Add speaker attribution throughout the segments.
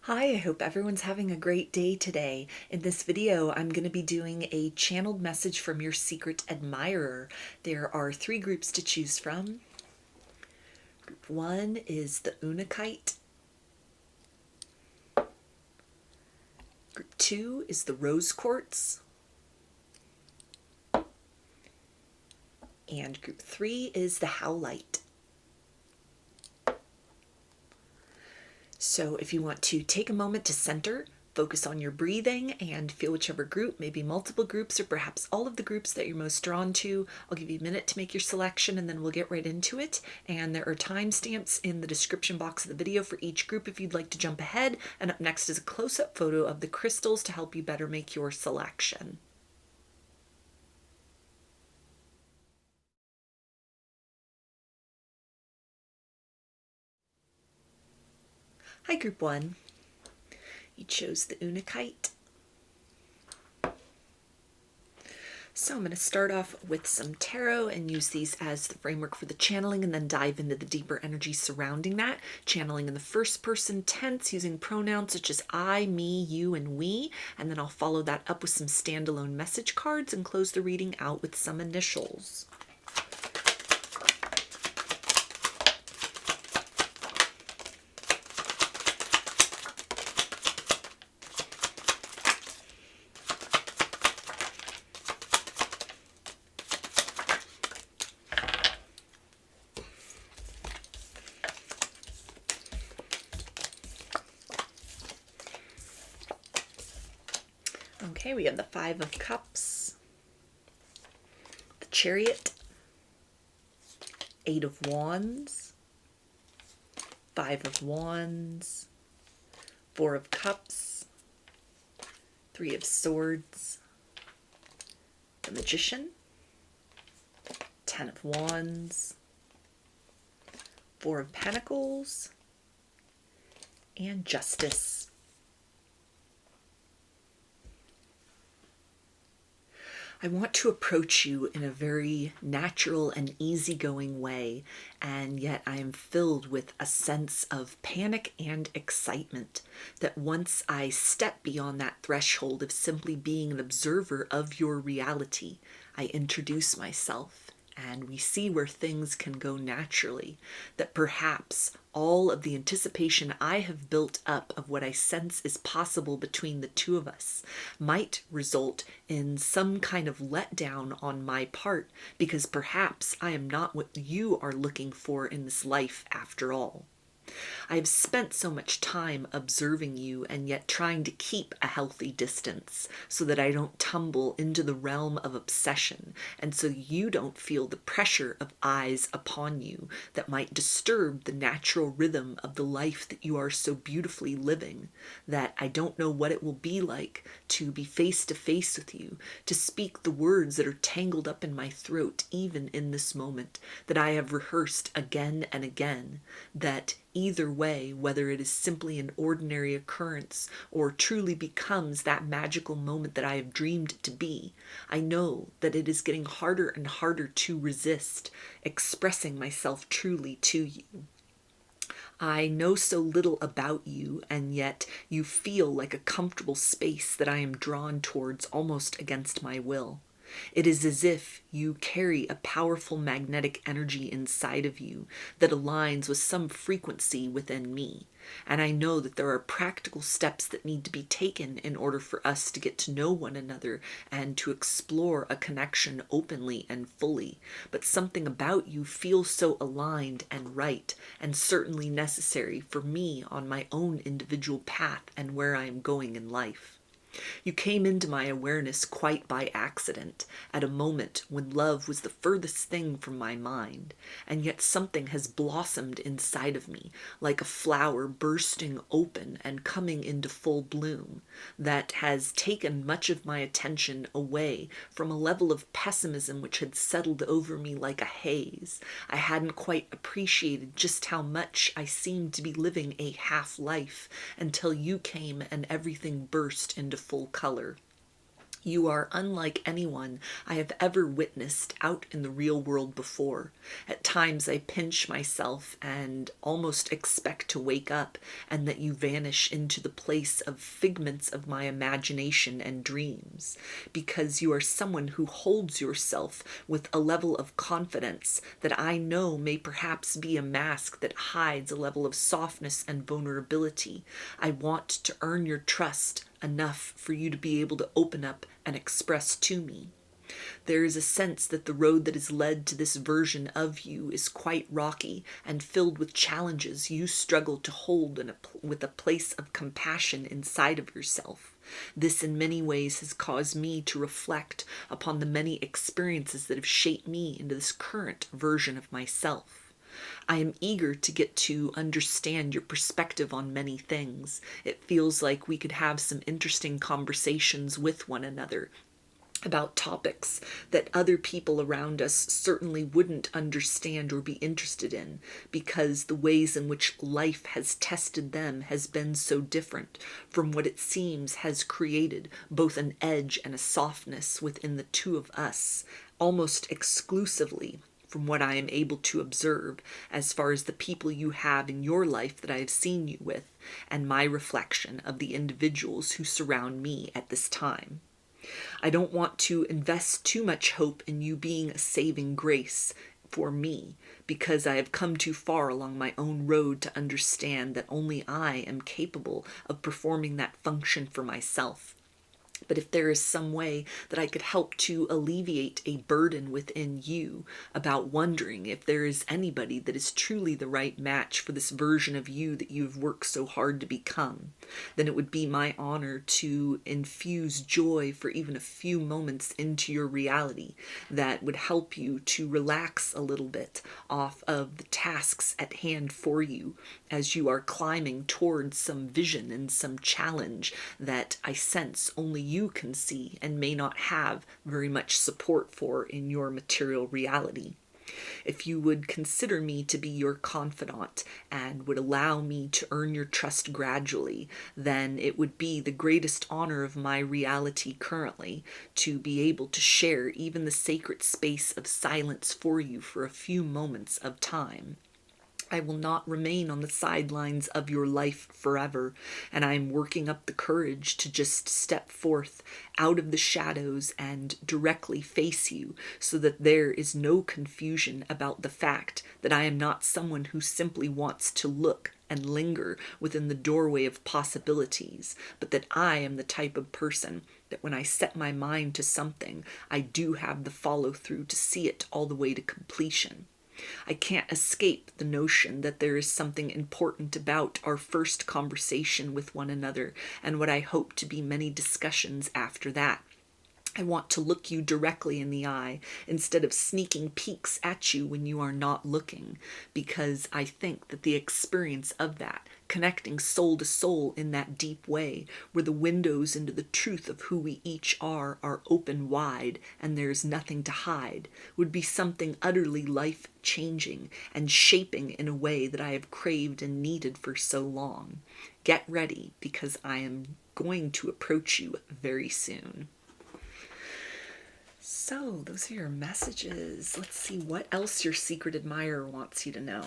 Speaker 1: Hi, I hope everyone's having a great day today. In this video, I'm going to be doing a channeled message from your secret admirer. There are three groups to choose from. Group 1 is the Unakite. Group 2 is the Rose Quartz. And Group 3 is the Howlite. So if you want to take a moment to center, focus on your breathing, and feel whichever group, maybe multiple groups or perhaps all of the groups that you're most drawn to. I'll give you a minute to make your selection and then we'll get right into it. And there are timestamps in the description box of the video for each group if you'd like to jump ahead. And up next is a close-up photo of the crystals to help you better make your selection. Hi, Group 1. You chose the Unakite. So I'm going to start off with some tarot and use these as the framework for the channeling and then dive into the deeper energy surrounding that. Channeling in the first person tense using pronouns such as I, me, you, and we. And then I'll follow that up with some standalone message cards and close the reading out with some initials. Okay, we have the Five of Cups, the Chariot, Eight of Wands, Five of Wands, Four of Cups, Three of Swords, the Magician, Ten of Wands, Four of Pentacles, and Justice. I want to approach you in a very natural and easygoing way, and yet I am filled with a sense of panic and excitement that once I step beyond that threshold of simply being an observer of your reality, I introduce myself and we see where things can go naturally, that perhaps all of the anticipation I have built up of what I sense is possible between the two of us might result in some kind of letdown on my part, because perhaps I am not what you are looking for in this life after all. I have spent so much time observing you and yet trying to keep a healthy distance so that I don't tumble into the realm of obsession, and so you don't feel the pressure of eyes upon you that might disturb the natural rhythm of the life that you are so beautifully living, that I don't know what it will be like to be face to face with you, to speak the words that are tangled up in my throat even in this moment, that I have rehearsed again and again, that either way, whether it is simply an ordinary occurrence or truly becomes that magical moment that I have dreamed it to be, I know that it is getting harder and harder to resist expressing myself truly to you. I know so little about you, and yet you feel like a comfortable space that I am drawn towards almost against my will. It is as if you carry a powerful magnetic energy inside of you that aligns with some frequency within me. And I know that there are practical steps that need to be taken in order for us to get to know one another and to explore a connection openly and fully. But something about you feels so aligned and right, and certainly necessary for me on my own individual path and where I am going in life. You came into my awareness quite by accident, at a moment when love was the furthest thing from my mind, and yet something has blossomed inside of me, like a flower bursting open and coming into full bloom, that has taken much of my attention away from a level of pessimism which had settled over me like a haze. I hadn't quite appreciated just how much I seemed to be living a half life until you came and everything burst into full color. You are unlike anyone I have ever witnessed out in the real world before. At times I pinch myself and almost expect to wake up and that you vanish into the place of figments of my imagination and dreams, because you are someone who holds yourself with a level of confidence that I know may perhaps be a mask that hides a level of softness and vulnerability. I want to earn your trust enough for you to be able to open up and express to me. There is a sense that the road that has led to this version of you is quite rocky and filled with challenges you struggle to hold with a place of compassion inside of yourself. This in many ways has caused me to reflect upon the many experiences that have shaped me into this current version of myself. I am eager to get to understand your perspective on many things. It feels like we could have some interesting conversations with one another about topics that other people around us certainly wouldn't understand or be interested in, because the ways in which life has tested them has been so different from what it seems has created both an edge and a softness within the two of us, almost exclusively from what I am able to observe as far as the people you have in your life that I have seen you with, and my reflection of the individuals who surround me at this time. I don't want to invest too much hope in you being a saving grace for me, because I have come too far along my own road to understand that only I am capable of performing that function for myself. But if there is some way that I could help to alleviate a burden within you about wondering if there is anybody that is truly the right match for this version of you that you've worked so hard to become, then it would be my honor to infuse joy for even a few moments into your reality that would help you to relax a little bit off of the tasks at hand for you as you are climbing towards some vision and some challenge that I sense only you can see and may not have very much support for in your material reality. If you would consider me to be your confidant and would allow me to earn your trust gradually, then it would be the greatest honor of my reality currently to be able to share even the sacred space of silence for you for a few moments of time. I will not remain on the sidelines of your life forever, and I am working up the courage to just step forth out of the shadows and directly face you, so that there is no confusion about the fact that I am not someone who simply wants to look and linger within the doorway of possibilities, but that I am the type of person that when I set my mind to something, I do have the follow through to see it all the way to completion. I can't escape the notion that there is something important about our first conversation with one another and what I hope to be many discussions after that. I want to look you directly in the eye instead of sneaking peeks at you when you are not looking, because I think that the experience of that, connecting soul to soul in that deep way, where the windows into the truth of who we each are open wide and there is nothing to hide, would be something utterly life-changing and shaping in a way that I have craved and needed for so long. Get ready, because I am going to approach you very soon. So, those are your messages. Let's see what else your secret admirer wants you to know.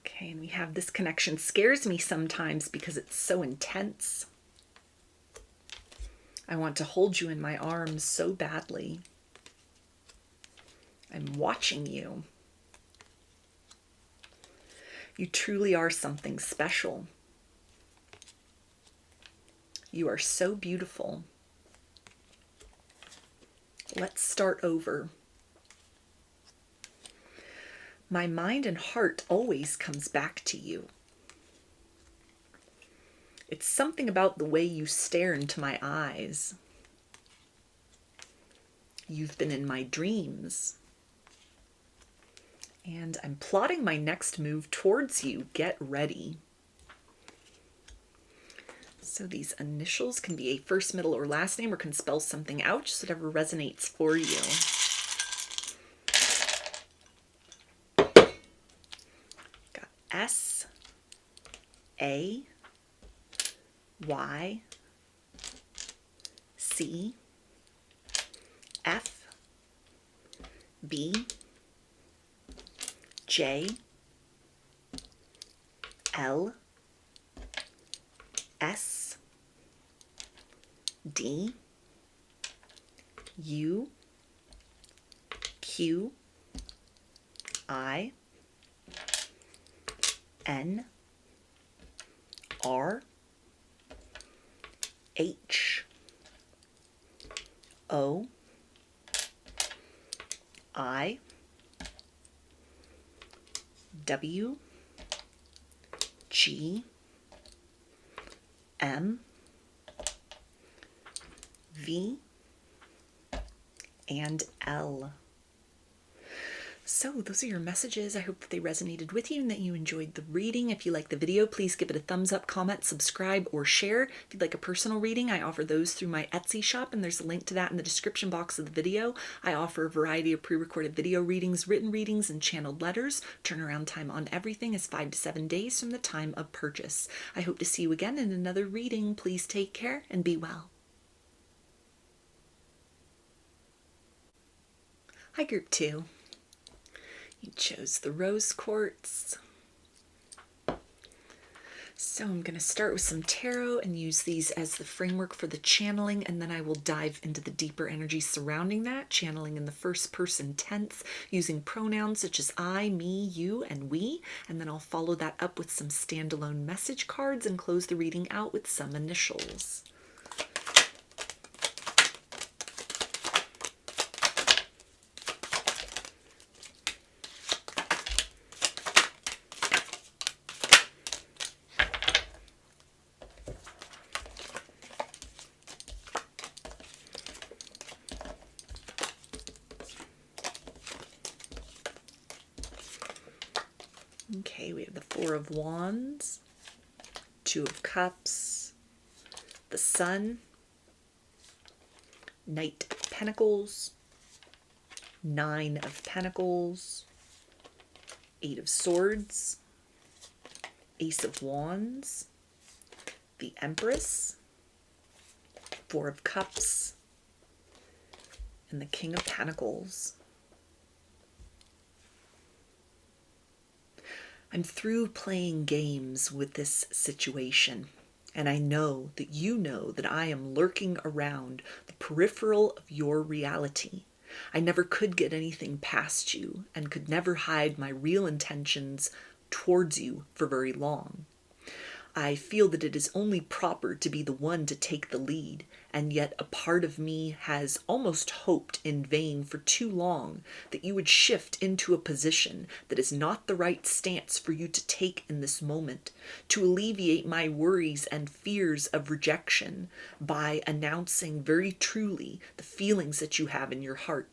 Speaker 1: Okay, and we have this connection scares me sometimes because it's so intense. I want to hold you in my arms so badly. I'm watching you. You truly are something special. You are so beautiful. Let's start over. My mind and heart always comes back to you. It's something about the way you stare into my eyes. You've been in my dreams. And I'm plotting my next move towards you. Get ready. So these initials can be a first, middle, or last name, or can spell something out, just whatever resonates for you. Got S, A, Y, C, F, B, J, L, S, D, U, Q, I, N, R, H, O, I, W, G, M, V, and L. So those are your messages. I hope that they resonated with you and that you enjoyed the reading. If you like the video, please give it a thumbs up, comment, subscribe, or share. If you'd like a personal reading, I offer those through my Etsy shop, and there's a link to that in the description box of the video. I offer a variety of pre-recorded video readings, written readings, and channeled letters. Turnaround time on everything is 5 to 7 days from the time of purchase. I hope to see you again in another reading. Please take care and be well. Hi, Group 2. You chose the rose quartz. So I'm going to start with some tarot and use these as the framework for the channeling, and then I will dive into the deeper energy surrounding that, channeling in the first person tense, using pronouns such as I, me, you, and we, and then I'll follow that up with some standalone message cards and close the reading out with some initials. Okay, we have the Four of Wands, Two of Cups, the Sun, Knight of Pentacles, Nine of Pentacles, Eight of Swords, Ace of Wands, the Empress, Four of Cups, and the King of Pentacles. I'm through playing games with this situation, and I know that I am lurking around the peripheral of your reality. I never could get anything past you and could never hide my real intentions towards you for very long. I feel that it is only proper to be the one to take the lead, and yet a part of me has almost hoped in vain for too long that you would shift into a position that is not the right stance for you to take in this moment, to alleviate my worries and fears of rejection by announcing very truly the feelings that you have in your heart.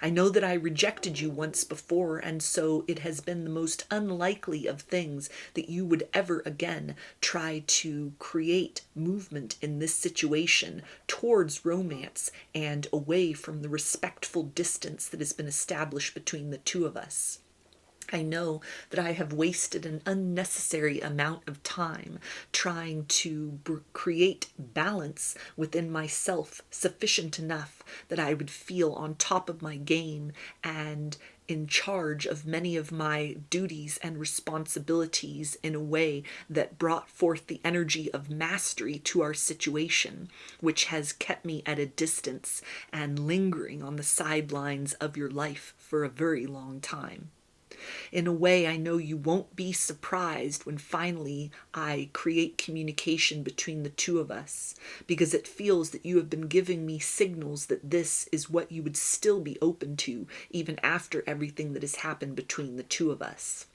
Speaker 1: I know that I rejected you once before, and so it has been the most unlikely of things that you would ever again try to create movement in this situation towards romance and away from the respectful distance that has been established between the two of us. I know that I have wasted an unnecessary amount of time trying to create balance within myself sufficient enough that I would feel on top of my game and in charge of many of my duties and responsibilities in a way that brought forth the energy of mastery to our situation, which has kept me at a distance and lingering on the sidelines of your life for a very long time. In a way, I know you won't be surprised when finally I create communication between the two of us, because it feels that you have been giving me signals that this is what you would still be open to, even after everything that has happened between the two of us.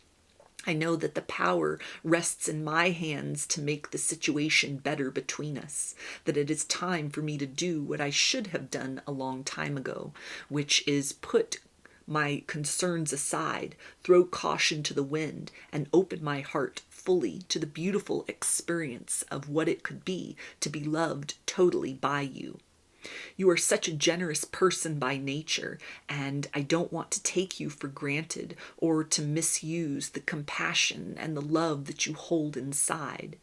Speaker 1: I know that the power rests in my hands to make the situation better between us, that it is time for me to do what I should have done a long time ago, which is put my concerns aside, throw caution to the wind, and open my heart fully to the beautiful experience of what it could be to be loved totally by you. You are such a generous person by nature, and I don't want to take you for granted or to misuse the compassion and the love that you hold inside.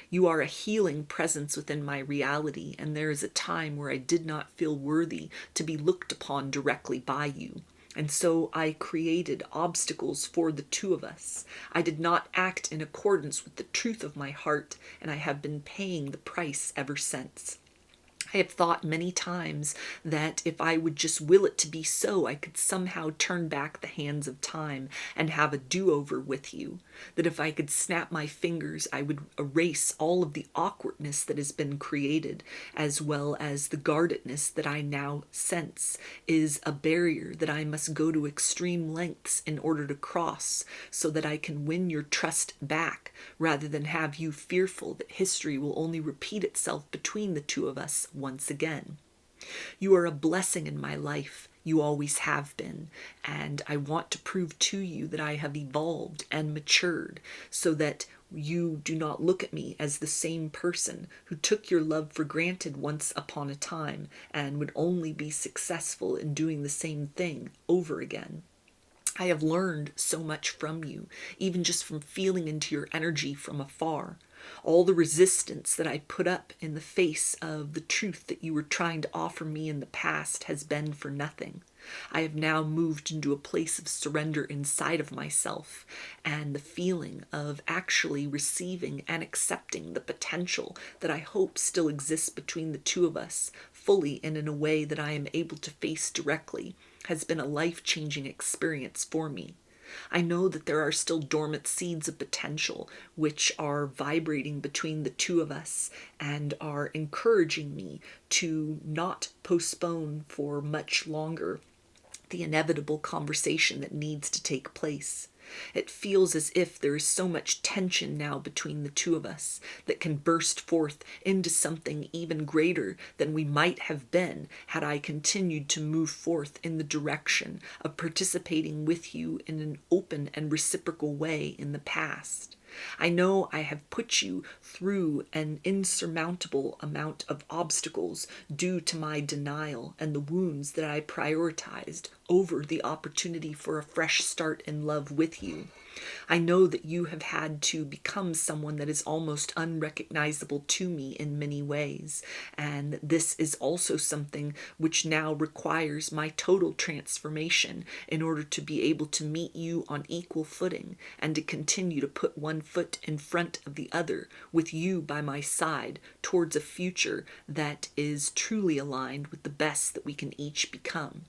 Speaker 1: You are a healing presence within my reality, and there is a time where I did not feel worthy to be looked upon directly by you. And so I created obstacles for the two of us. I did not act in accordance with the truth of my heart, and I have been paying the price ever since. I have thought many times that if I would just will it to be so, I could somehow turn back the hands of time and have a do-over with you. That if I could snap my fingers, I would erase all of the awkwardness that has been created, as well as the guardedness that I now sense is a barrier that I must go to extreme lengths in order to cross, so that I can win your trust back, rather than have you fearful that history will only repeat itself between the two of us once again. You are a blessing in my life. You always have been, and I want to prove to you that I have evolved and matured so that you do not look at me as the same person who took your love for granted once upon a time and would only be successful in doing the same thing over again. I have learned so much from you, even just from feeling into your energy from afar. All the resistance that I put up in the face of the truth that you were trying to offer me in the past has been for nothing. I have now moved into a place of surrender inside of myself, and the feeling of actually receiving and accepting the potential that I hope still exists between the two of us fully and in a way that I am able to face directly has been a life-changing experience for me. I know that there are still dormant seeds of potential which are vibrating between the two of us and are encouraging me to not postpone for much longer the inevitable conversation that needs to take place. It feels as if there is so much tension now between the two of us that can burst forth into something even greater than we might have been had I continued to move forth in the direction of participating with you in an open and reciprocal way in the past. I know I have put you through an insurmountable amount of obstacles due to my denial and the wounds that I prioritized over the opportunity for a fresh start in love with you. I know that you have had to become someone that is almost unrecognizable to me in many ways, and this is also something which now requires my total transformation in order to be able to meet you on equal footing and to continue to put one foot in front of the other with you by my side towards a future that is truly aligned with the best that we can each become.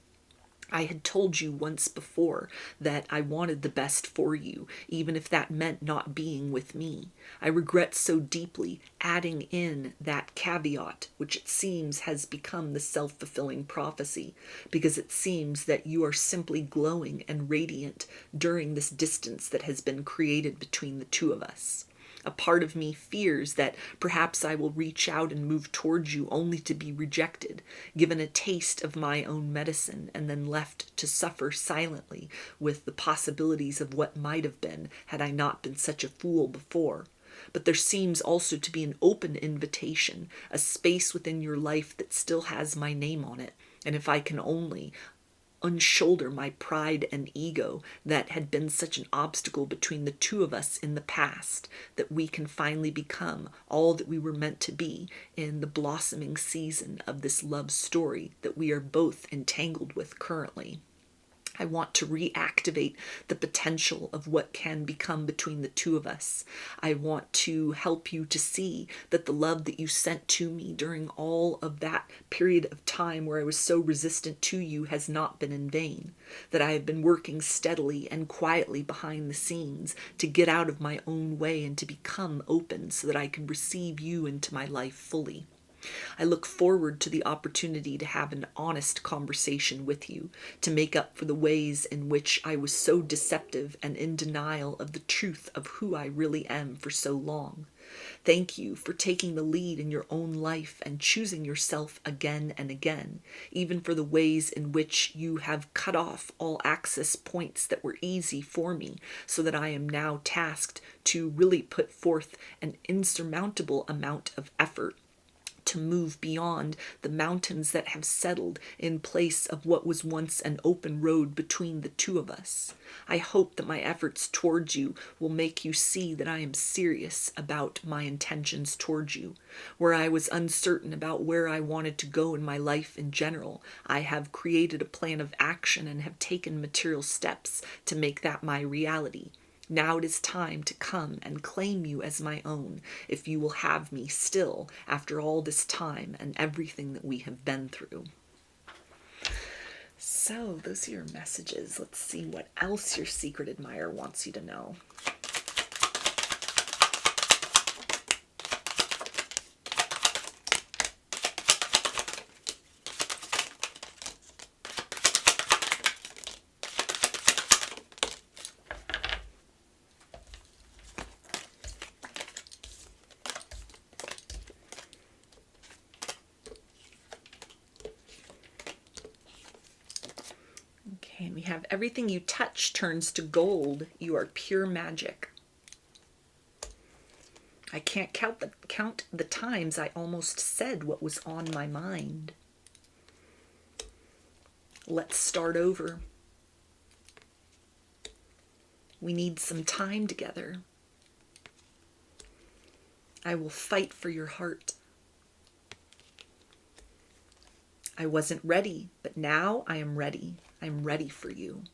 Speaker 1: I had told you once before that I wanted the best for you, even if that meant not being with me. I regret so deeply adding in that caveat, which it seems has become the self-fulfilling prophecy, because it seems that you are simply glowing and radiant during this distance that has been created between the two of us. A part of me fears that perhaps I will reach out and move towards you only to be rejected, given a taste of my own medicine, and then left to suffer silently with the possibilities of what might have been had I not been such a fool before. But there seems also to be an open invitation, a space within your life that still has my name on it, and if I can only unshoulder my pride and ego that had been such an obstacle between the two of us in the past, that we can finally become all that we were meant to be in the blossoming season of this love story that we are both entangled with currently. I want to reactivate the potential of what can become between the two of us. I want to help you to see that the love that you sent to me during all of that period of time where I was so resistant to you has not been in vain, that I have been working steadily and quietly behind the scenes to get out of my own way and to become open so that I can receive you into my life fully. I look forward to the opportunity to have an honest conversation with you, to make up for the ways in which I was so deceptive and in denial of the truth of who I really am for so long. Thank you for taking the lead in your own life and choosing yourself again and again, even for the ways in which you have cut off all access points that were easy for me, so that I am now tasked to really put forth an insurmountable amount of effort to move beyond the mountains that have settled in place of what was once an open road between the two of us. I hope that my efforts towards you will make you see that I am serious about my intentions towards you. Where I was uncertain about where I wanted to go in my life in general, I have created a plan of action and have taken material steps to make that my reality. Now it is time to come and claim you as my own, if you will have me still after all this time and everything that we have been through. So, those are your messages. Let's see what else your secret admirer wants you to know. Okay, and we have everything you touch turns to gold. You are pure magic. I can't count the times I almost said what was on my mind. Let's start over. We need some time together. I will fight for your heart. I wasn't ready, but now I am ready. I'm ready for you.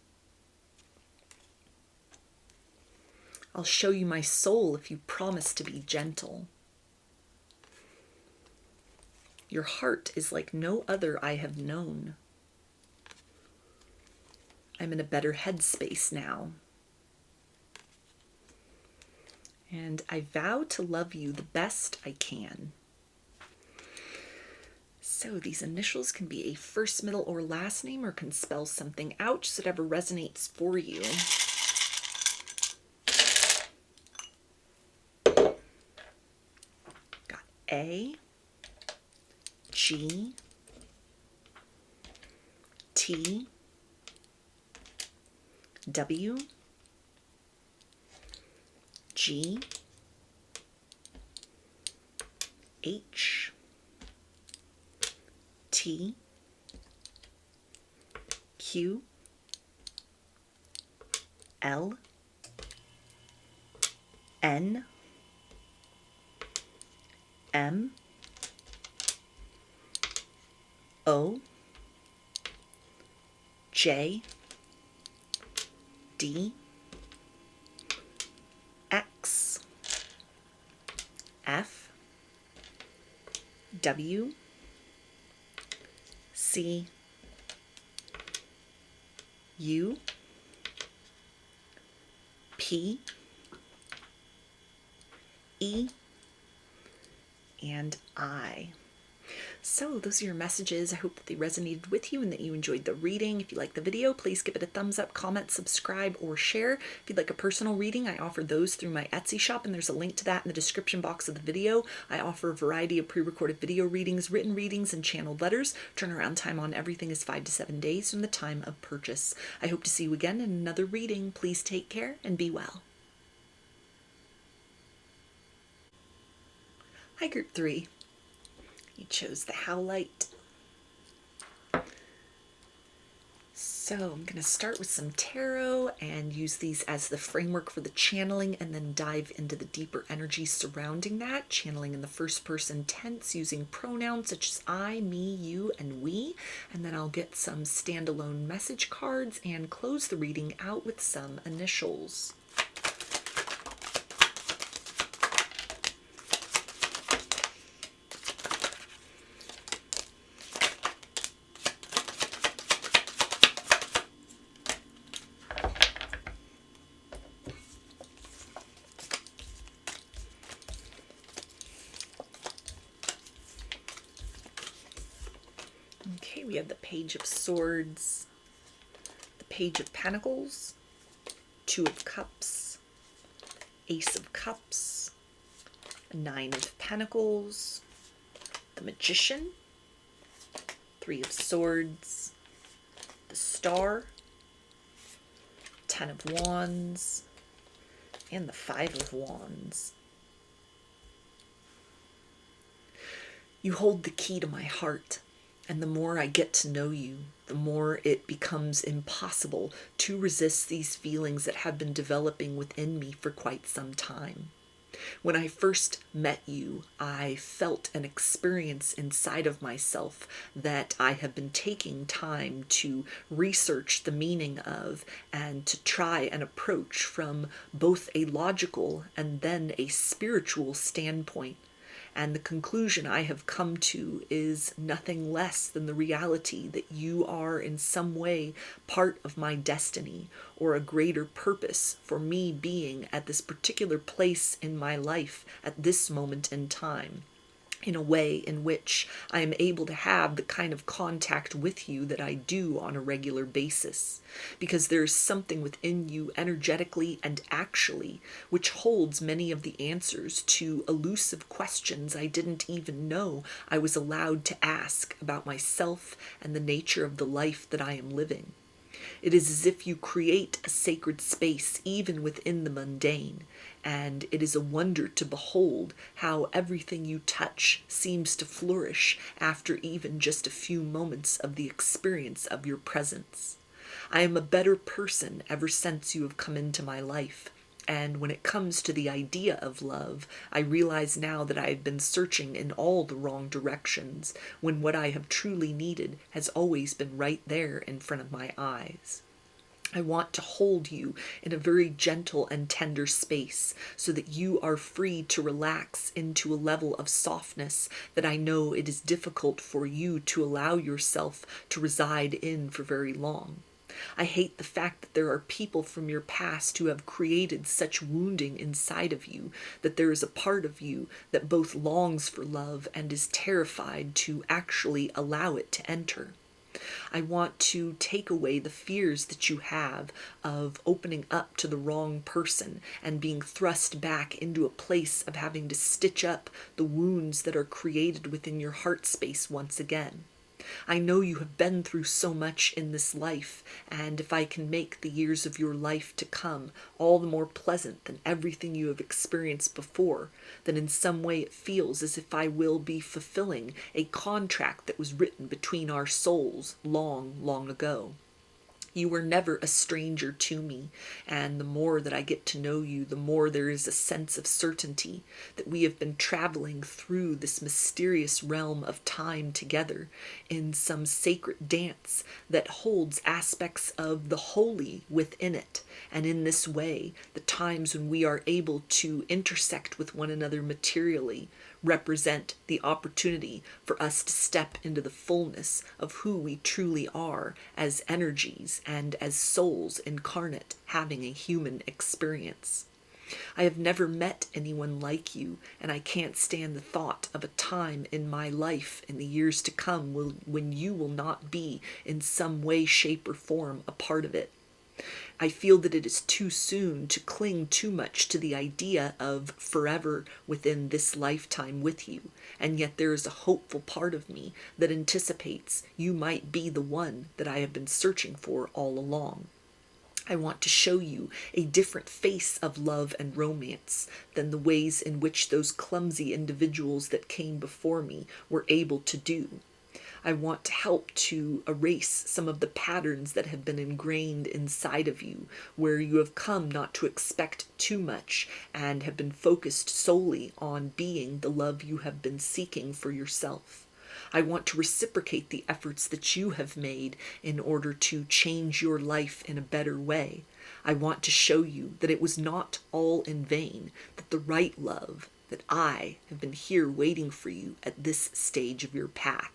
Speaker 1: I'll show you my soul if you promise to be gentle. Your heart is like no other I have known. I'm in a better headspace now. And I vow to love you the best I can. So these initials can be a first, middle, or last name, or can spell something out, just whatever resonates for you. Got A, G, T, W, G, H, T, Q, L, N, M, O, J, D, X, F, W, C, U, P, E, and I. So those are your messages. I hope that they resonated with you and that you enjoyed the reading. If you like the video, please give it a thumbs up, comment, subscribe, or share. If you'd like a personal reading, I offer those through my Etsy shop, and there's a link to that in the description box of the video. I offer a variety of pre-recorded video readings, written readings, and channeled letters. Turnaround time on everything is 5 to 7 days from the time of purchase. I hope to see you again in another reading. Please take care and be well. Hi, Group 3. You chose the Howlite. So I'm going to start with some tarot and use these as the framework for the channeling, and then dive into the deeper energy surrounding that, channeling in the first person tense using pronouns such as I, me, you, and we. And then I'll get some standalone message cards and close the reading out with some initials. We have the Page of Swords, the Page of Pentacles, Two of Cups, Ace of Cups, Nine of Pentacles, the Magician, Three of Swords, the Star, Ten of Wands, and the Five of Wands. You hold the key to my heart, and the more I get to know you, the more it becomes impossible to resist these feelings that have been developing within me for quite some time. When I first met you, I felt an experience inside of myself that I have been taking time to research the meaning of and to try and approach from both a logical and then a spiritual standpoint. And the conclusion I have come to is nothing less than the reality that you are in some way part of my destiny or a greater purpose for me being at this particular place in my life at this moment in time, in a way in which I am able to have the kind of contact with you that I do on a regular basis, because there is something within you energetically and actually which holds many of the answers to elusive questions I didn't even know I was allowed to ask about myself and the nature of the life that I am living. It is as if you create a sacred space even within the mundane, and it is a wonder to behold how everything you touch seems to flourish after even just a few moments of the experience of your presence. I am a better person ever since you have come into my life, and when it comes to the idea of love, I realize now that I have been searching in all the wrong directions, when what I have truly needed has always been right there in front of my eyes. I want to hold you in a very gentle and tender space so that you are free to relax into a level of softness that I know it is difficult for you to allow yourself to reside in for very long. I hate the fact that there are people from your past who have created such wounding inside of you that there is a part of you that both longs for love and is terrified to actually allow it to enter. I want to take away the fears that you have of opening up to the wrong person and being thrust back into a place of having to stitch up the wounds that are created within your heart space once again. I know you have been through so much in this life, and if I can make the years of your life to come all the more pleasant than everything you have experienced before, then in some way it feels as if I will be fulfilling a contract that was written between our souls long, long ago. You were never a stranger to me, and the more that I get to know you, the more there is a sense of certainty that we have been traveling through this mysterious realm of time together in some sacred dance that holds aspects of the holy within it. And in this way, the times when we are able to intersect with one another materially represent the opportunity for us to step into the fullness of who we truly are as energies and as souls incarnate having a human experience. I have never met anyone like you, and I can't stand the thought of a time in my life in the years to come when you will not be in some way, shape, or form a part of it. I feel that it is too soon to cling too much to the idea of forever within this lifetime with you, and yet there is a hopeful part of me that anticipates you might be the one that I have been searching for all along. I want to show you a different face of love and romance than the ways in which those clumsy individuals that came before me were able to do. I want to help to erase some of the patterns that have been ingrained inside of you, where you have come not to expect too much and have been focused solely on being the love you have been seeking for yourself. I want to reciprocate the efforts that you have made in order to change your life in a better way. I want to show you that it was not all in vain, that the right love, that I have been here waiting for you at this stage of your path.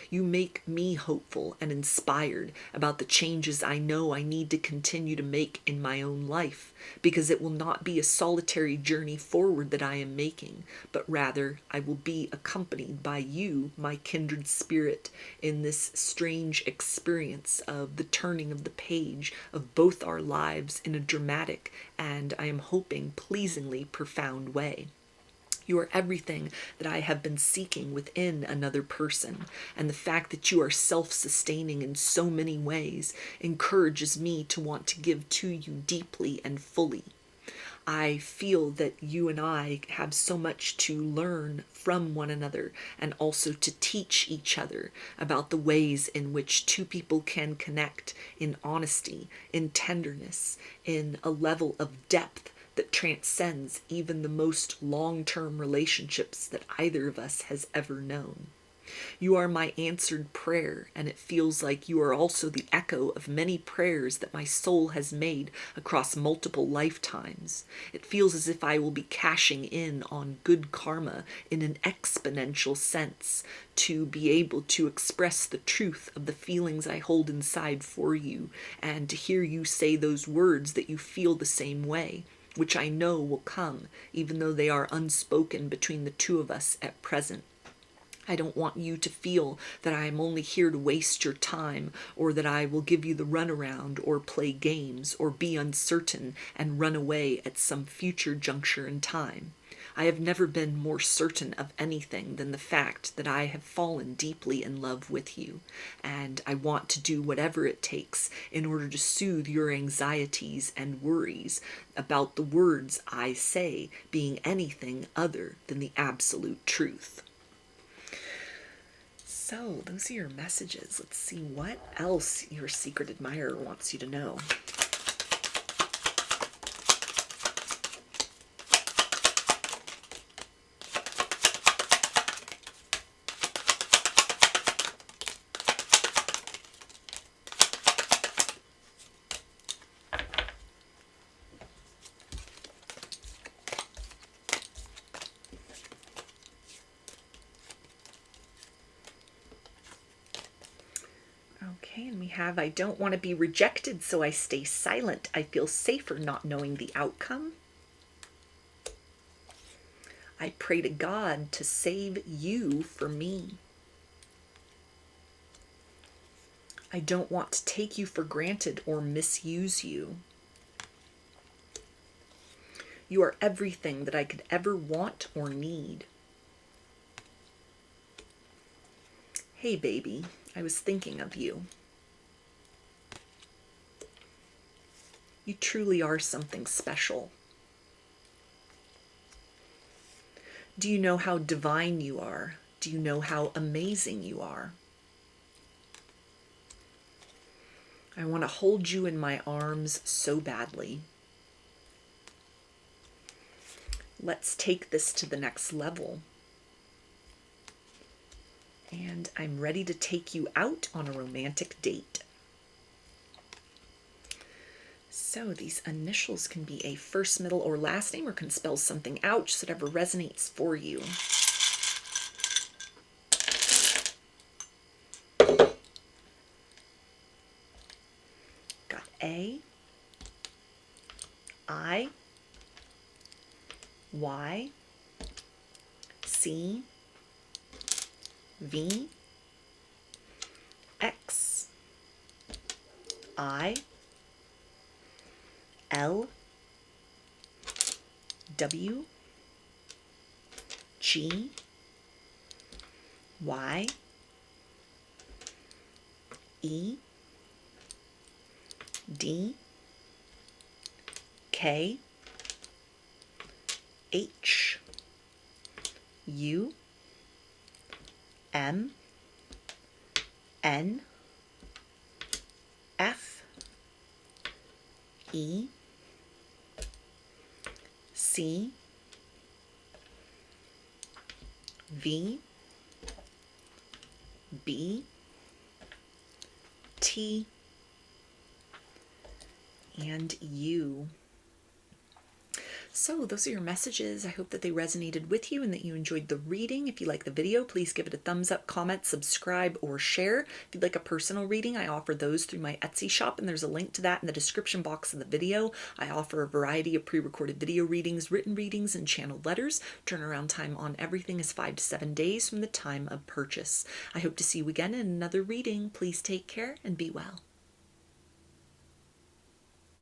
Speaker 1: You make me hopeful and inspired about the changes I know I need to continue to make in my own life, because it will not be a solitary journey forward that I am making, but rather I will be accompanied by you, my kindred spirit, in this strange experience of the turning of the page of both our lives in a dramatic and, I am hoping, pleasingly profound way. You are everything that I have been seeking within another person, and the fact that you are self-sustaining in so many ways encourages me to want to give to you deeply and fully. I feel that you and I have so much to learn from one another, and also to teach each other about the ways in which two people can connect in honesty, in tenderness, in a level of depth that transcends even the most long-term relationships that either of us has ever known. You are my answered prayer, and it feels like you are also the echo of many prayers that my soul has made across multiple lifetimes. It feels as if I will be cashing in on good karma in an exponential sense, to be able to express the truth of the feelings I hold inside for you, and to hear you say those words that you feel the same way, which I know will come, even though they are unspoken between the two of us at present. I don't want you to feel that I am only here to waste your time, or that I will give you the runaround, or play games, or be uncertain and run away at some future juncture in time. I have never been more certain of anything than the fact that I have fallen deeply in love with you, and I want to do whatever it takes in order to soothe your anxieties and worries about the words I say being anything other than the absolute truth. So, those are your messages. Let's see what else your secret admirer wants you to know. Okay, and we have, I don't want to be rejected, so I stay silent. I feel safer not knowing the outcome. I pray to God to save you for me. I don't want to take you for granted or misuse you. You are everything that I could ever want or need. Hey, baby, I was thinking of you. You truly are something special. Do you know how divine you are? Do you know how amazing you are? I want to hold you in my arms so badly. Let's take this to the next level. And I'm ready to take you out on a romantic date. So these initials can be a first, middle, or last name, or can spell something out, just whatever resonates for you. Got A, I, Y, C, V, X, I, L, W, G, Y, E, D, K, H, U, M, N, F, E, C, V, B, T, and U. So those are your messages. I hope that they resonated with you and that you enjoyed the reading. If you like the video, please give it a thumbs up, comment, subscribe, or share. If you'd like a personal reading, I offer those through my Etsy shop, and there's a link to that in the description box of the video. I offer a variety of pre-recorded video readings, written readings, and channeled letters. Turnaround time on everything is 5 to 7 days from the time of purchase. I hope to see you again in another reading. Please take care and be well.